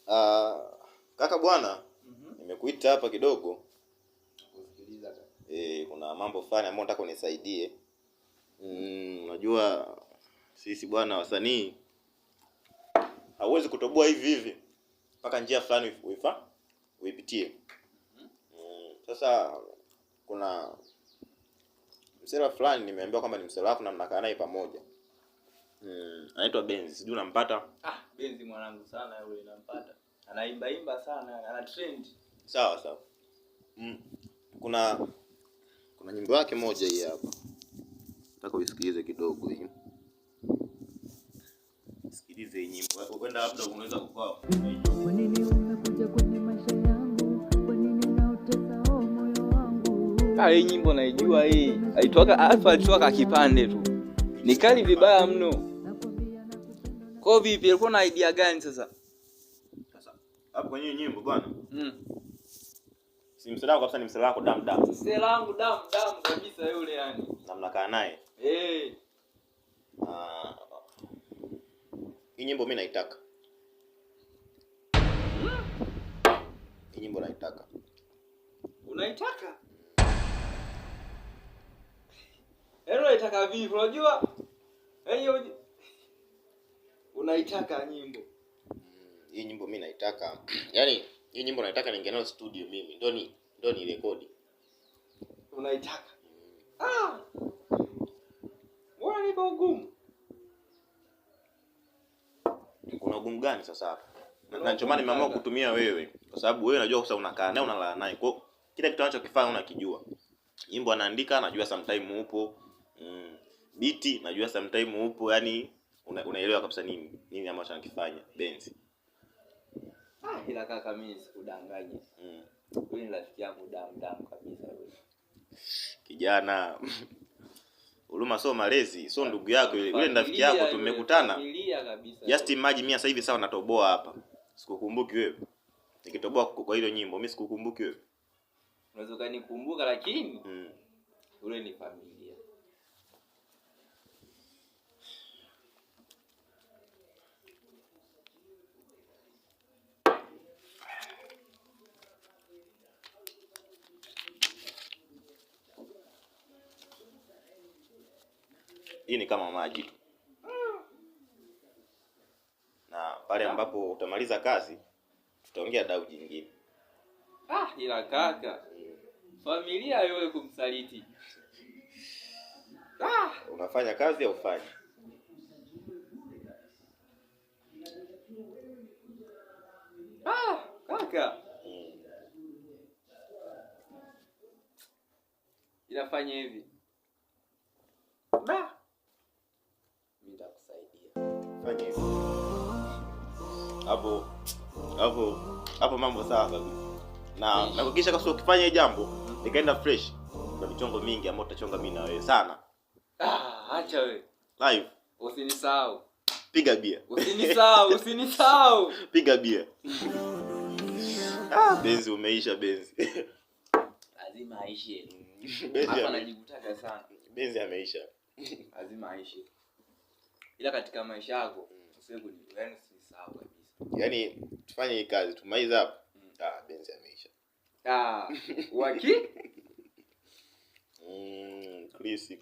Ah, kaka bwana, nimekuita hapa kidogo. Kusikiliza kaka. Kuna mambo fulani ambayo nataka unisaidie. Unajua sisi bwana wasanii hauwezi kutoboa hivi hivi. Mpaka njia fulani uipitie. Sasa kuna msela fulani nimeambiwa kwamba ni msela wako na mnakaa naye pamoja. Anaitwa Benzi, sijui unampata? Benzi mwanangu sana yule nampata. Anaimba sana, ana trend. Sawa. Kuna nyimbo yake moja hii hapa. Nataka uisikilize kidogo hii. Sikilize hii nyimbo. Uenda labda unaweza kukaa. Kwa nini umekuja kwenye maisha yangu? Kwa nini unautesa moyo wangu? Hii nyimbo naijua hii. Alitoka kipande tu. Ni kali vibaya mno. Kwa vipi alikuwa na idea gani sasa? Hapo kwenye nyimbo bwana. Si msela wako kabisa, ni msela wako dam. Msela wangu dam kabisa yule yani. Na mnakaa naye. Hii nyimbo mimi naitaka. Hii nyimbo naitaka. Unaitaka? Unaitaka vipi? Unajua? Unaitaka nyimbo. Hii nyimbo mimi naitaka. Yaani hii nyimbo naitaka ninge nayo studio mimi. Ndio ni rekodi. Unaitaka? Mbona nipo ugumu? Kuna ugumu gani sasa hapa? Na ndio maana nimeamua kutumia wewe, kwa sababu wewe unajua sasa unakaa naye unalala naye. Kwa kila kitu anachokifanya unakijua. Nyimbo anaandika najua sometime upo. Beat najua sometime upo, yani unaelewa kabisa nini ambacho anakifanya Benzi. Ila kaka mimi sikudanganye. Wewe ni rafiki yangu damu kabisa wewe. Kijana. Huruma sio malezi, sio ndugu yako yule ni rafiki yako, tumekutana. Just imagine mimi sasa hivi sawa natoboa hapa. Sikukumbuki wewe. Nikitoboa kwa hilo nyimbo mimi sikukumbuki wewe. Unaweza kanikumbuka lakini ule ni familia. Hii ni kama maji tu. Na pale ambapo utamaliza kazi tutaongea dau jingine. Ila kaka. Familia wewe kumsaliti. Unafanya kazi au ufanye? Kaka. Inafanya hivi. Mimi nitakusaidia. Fanya hivi. Hapo mambo sawa kabisa. Na kuhakikisha kama ukifanya hili jambo nikaenda fresh. Kuna michongo mingi ambayo tutachonga mimi na wewe sana. Acha wewe. Live. Usinisahau. Piga bia. Usinisahau. Piga bia. Benzi umeisha Benzi. Lazima aishe. Hapa anajikutaka sana. Benzi ameisha. Lazima aishe. Ila katika maisha yako usiwe yani usisahau kabisa. Yaani tufanye hii kazi tumalize hapa. Benzi ameisha. Waki? Klisi.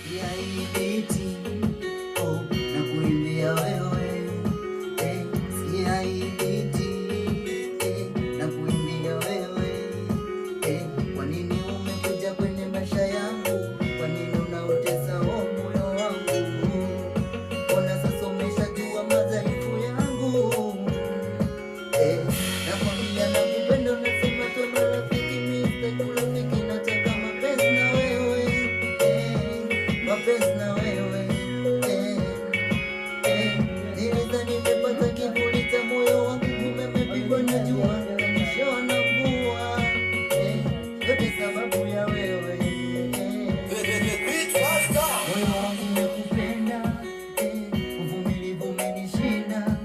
Siaibiti, oh, na kuimbia wewe, siaibiti, na kuimbia wewe, kwa nini umekuja kwenye maisha yangu? Kwa nini unautesa moyo wangu? Mbona sasa umeshajua madhaifu yangu? Nakwambia nakupenda, unasema tu marafiki, mimi urafiki, nataka mapenzi na wewe, mapenzi na wewe, nilidhani nimepata kivuli cha moyo wangu, kumbe nimepigwa na jua, nishawa na mvua, yote sababu ya wewe. Moyo wangu umekupenda, uvumilivu umenishinda,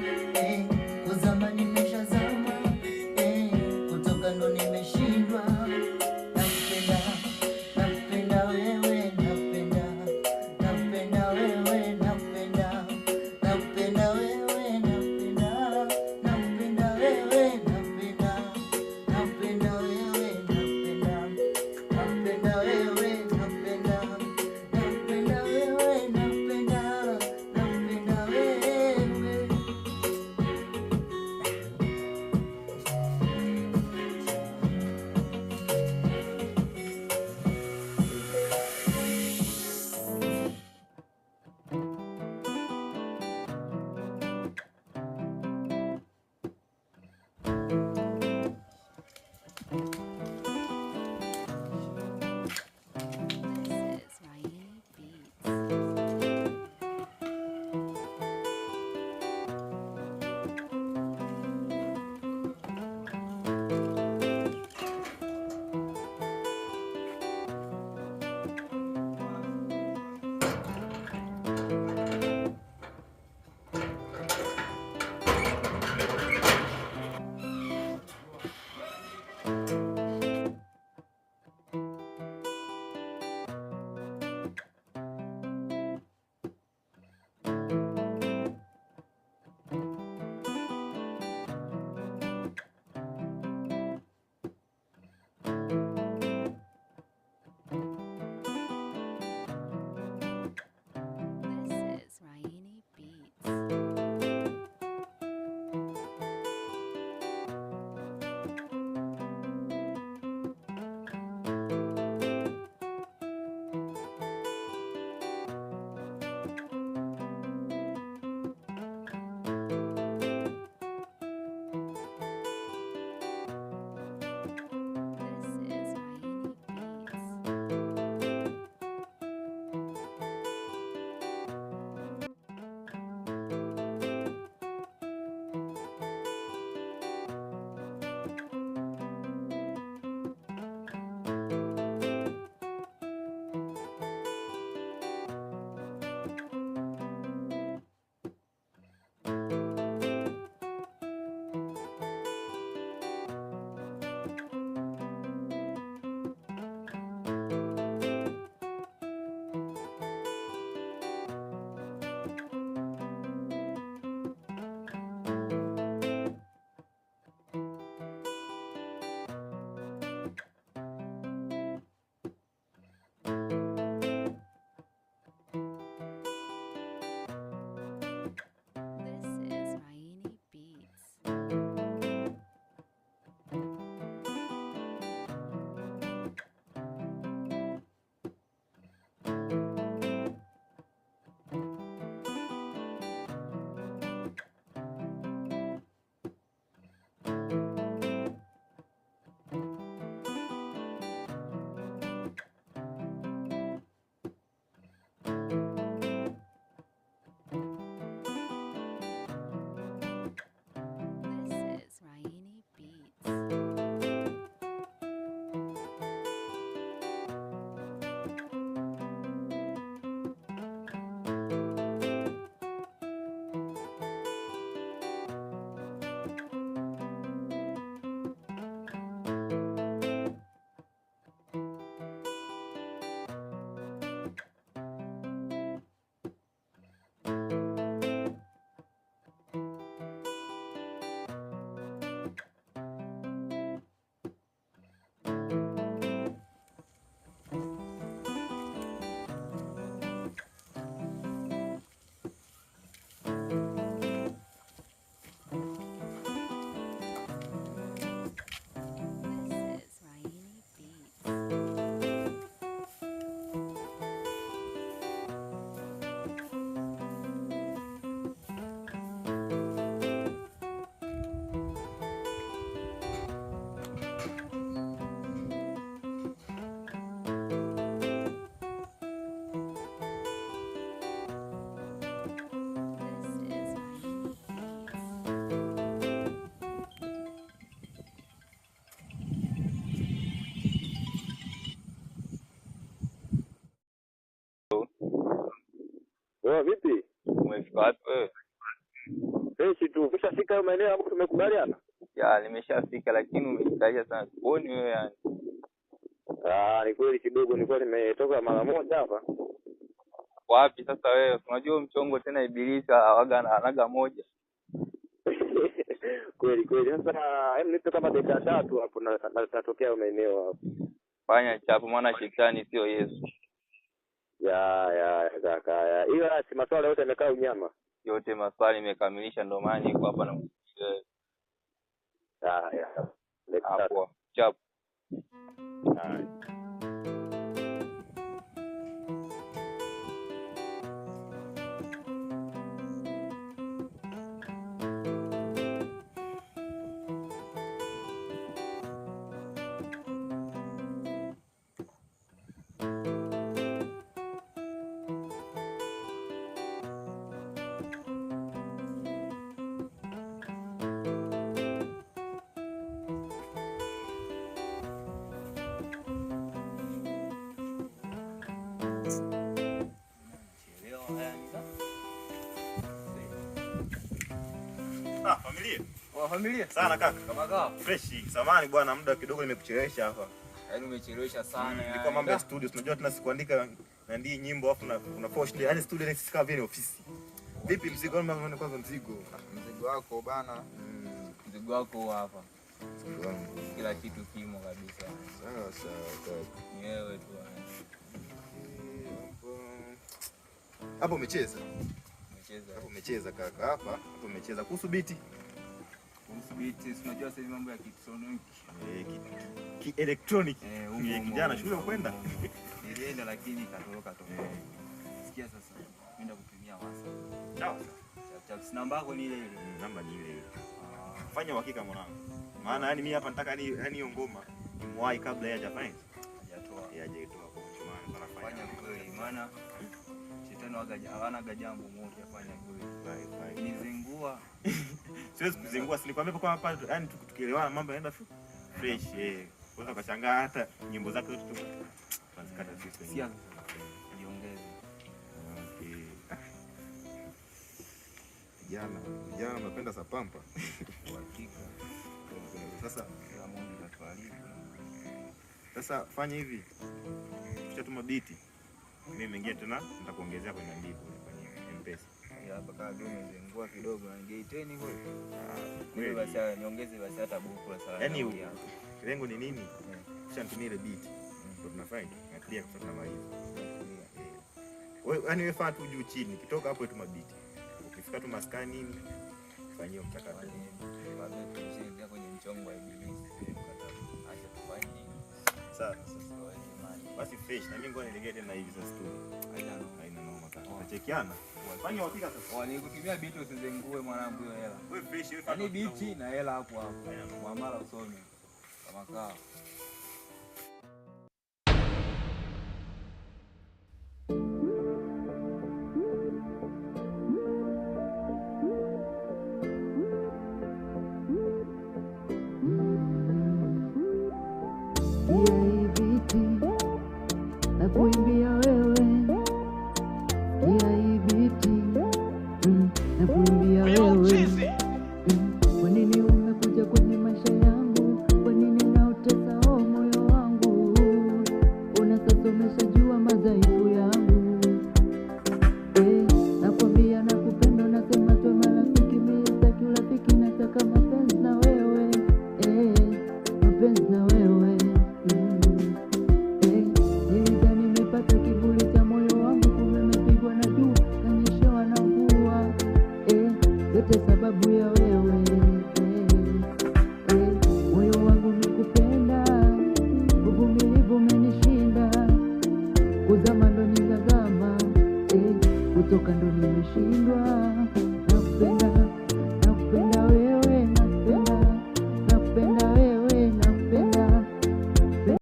kuzama nimeshazama, kutoka ndo nimeshindwa. Nakupenda, nakupenda wewe, nakupenda, nakupenda Poa vipi? Umefika wapi wewe? Fresh tu. Ukishafika maeneo hapo tumekubaliana? Ya, nimeshafika lakini umenikalia sana. Uone wewe yani. Ni kweli kidogo nilikuwa nimetoka mara moja hapa. Wapi sasa wewe? Unajua mchongo tena ibilisi hawaga anaga moja. Kweli. Sasa nipe kama dakika 3 hapo na natokea maeneo hapo. Fanya chapo maana shetani sio Yesu. Ya kaka. Ila si maswala yote yamekaa unyama. Yote maswali nimekamilisha ndio maana niko hapa na ya. Hapo. Chapo. Familia. Sana kaka. Kama kaa. Fresh. Samahani bwana, muda kidogo nimekuchelewesha hapa. Yaani umechelewesha sana yani. Nilikuwa mambo ya studio, tunajua tuna kuandika na ndii nyimbo afu na post. Yaani studio ni kama vile ofisi. Vipi mzigo wangu unaona kwanza mzigo? Mzigo wako bana. Mzigo wako hapa. Mzigo wangu. Kila kitu kimo kabisa. Sawa kaka. Ni wewe tu yani. Hapo umecheza. Umecheza. Umecheza kaka. Hapo umecheza kuhusu biti. Usibiti, unajua sasa mambo ya kielektroniki. Electronic. Kijana shule ukwenda? Nilienda lakini katoroka toka. Sikia sasa, nenda kutumia WhatsApp. Sawa. Chat namba yako ni ile ile. Namba ni ile ile. Fanya uhakika mwanangu. Maana yani mimi hapa nataka yani hiyo ngoma imwahi kabla yeye hajafanya. Hajatoa kwa chumani anafanya kweli. Maana shetani hawana jambo moja fanya kweli. Nizingua. Siwezi kuzingua, silikwambia kwa hapa yani tukielewana mambo yanaenda fresh Kwanza kashangaa hata nyimbo zake zote tu tunazikata sisi wenyewe. Niongeze. Okay. Jana napenda sapampa. Hakika. Sasa la Mungu atatualifu. Sasa fanya hivi. Tutatuma biti. Mimi mengine tena nitakuongezea kwenye ndipo kwenye M-Pesa. Hapa kama umezengua kidogo na ngeiteni kwa. Mimi basi niongeze basi hata buku la sala. Yaani lengo ni nini? Kisha nitumie ile beat. Ndio tunafanya. Na clear kwa tunamaliza. Wewe yani wewe fanya tu juu chini. Kitoka hapo tu mabiti. Ukifika tu maskani nini? Fanyia mchakato. Baada ya kuingia kwenye mchongo wa ibilisi. Acha tufanye. Sawa sasa. Basi fresh na mimi ngoja nilegee tena hivi sasa studio. Haina noma kaka. Tunachekiana. Fanya uhakika sasa. Walikutumia biti usizengue mwanangu hiyo hela. Wewe fresh wewe fanya biti na hela hapo hapo. Muamala usome. Kama kaa. Nakuimbia wewe, sikia hii biti, nakuimbia wewe. Kwa nini umekuja kwenye maisha yangu? Kwa nini unautesa moyo wangu? Una sasa umeshajua madhaifu yangu. Nakwambia nakupenda, nasema tu marafiki, mimi sitaki urafiki, nataka mapenzi na wewe. Mapenzi na wewe. Nimepata kivuli cha moyo wangu, kumepigwa na jua, kanyeshewa na mvua. Yote sababu ya wewe. Moyo wangu nikupenda, uvumilivu umenishinda, kuzama ndo ningazama, kutoka ndo nimeshindwa, nakupenda.